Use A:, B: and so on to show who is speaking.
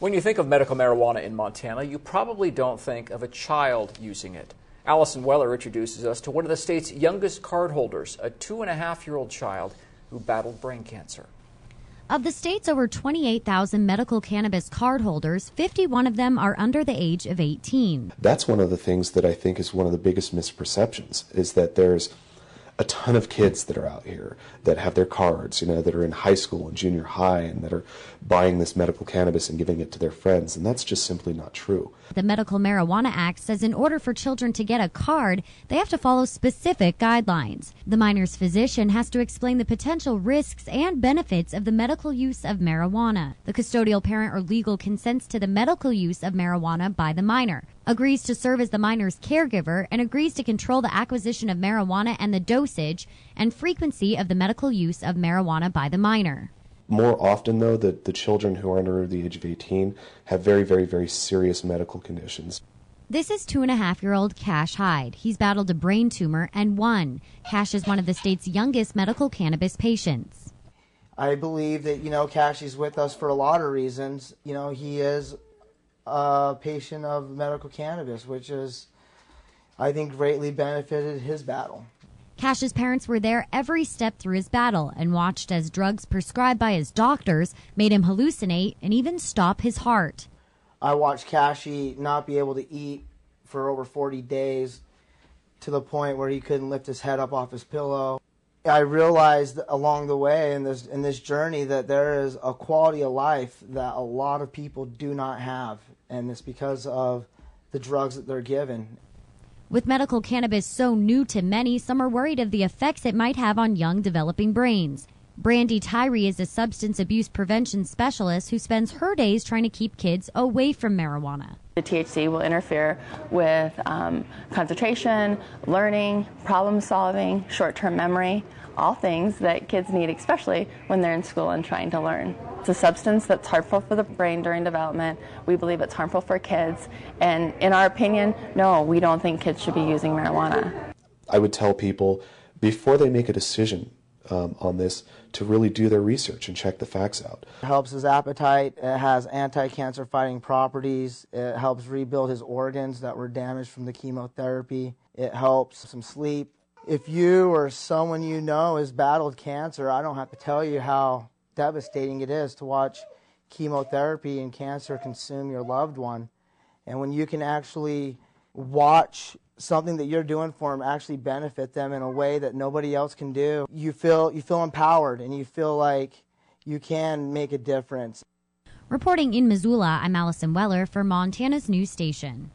A: When you think of medical marijuana in Montana, you probably don't think of a child using it. Allyson Weller introduces us to one of the state's youngest cardholders, a 2.5-year-old child who battled brain cancer.
B: Of the state's over 28,000 medical cannabis cardholders, 51 of them are under the age of 18.
C: That's one of the things that I think is one of the biggest misperceptions, is that there's a ton of kids that are out here that have their cards, that are in high school and junior high and that are buying this medical cannabis and giving it to their friends, and that's just simply not true.
B: The Medical Marijuana Act says in order for children to get a card, they have to follow specific guidelines. The minor's physician has to explain the potential risks and benefits of the medical use of marijuana. The custodial parent or legal consents to the medical use of marijuana by the minor, agrees to serve as the minor's caregiver, and agrees to control the acquisition of marijuana and the dosage and frequency of the medical use of marijuana by the minor.
C: More often, though, the children who are under the age of 18 have very, very, very serious medical conditions.
B: This is 2.5-year-old Cash Hyde. He's battled a brain tumor and won. Cash is one of the state's youngest medical cannabis patients.
D: I believe that, Cash is with us for a lot of reasons. He is a patient of medical cannabis, which is, I think, greatly benefited his battle.
B: Cash's parents were there every step through his battle and watched as drugs prescribed by his doctors made him hallucinate and even stop his heart.
D: I watched Cashy not be able to eat for over 40 days to the point where he couldn't lift his head up off his pillow. I realized along the way in this journey that there is a quality of life that a lot of people do not have, and it's because of the drugs that they're given.
B: With medical cannabis so new to many, some are worried of the effects it might have on young developing brains. Brandy Tyree is a substance abuse prevention specialist who spends her days trying to keep kids away from marijuana.
E: The THC will interfere with concentration, learning, problem solving, short-term memory, all things that kids need, especially when they're in school and trying to learn. It's a substance that's harmful for the brain during development. We believe it's harmful for kids. And in our opinion, no, we don't think kids should be using marijuana.
C: I would tell people before they make a decision on this to really do their research and check the facts out.
D: It helps his appetite. It has anti-cancer fighting properties. It helps rebuild his organs that were damaged from the chemotherapy. It helps him sleep. If you or someone you know has battled cancer, I don't have to tell you how devastating it is to watch chemotherapy and cancer consume your loved one. And when you can actually watch something that you're doing for them actually benefit them in a way that nobody else can do, you feel empowered and you feel like you can make a difference.
B: Reporting in Missoula, I'm Allyson Weller for Montana's news station.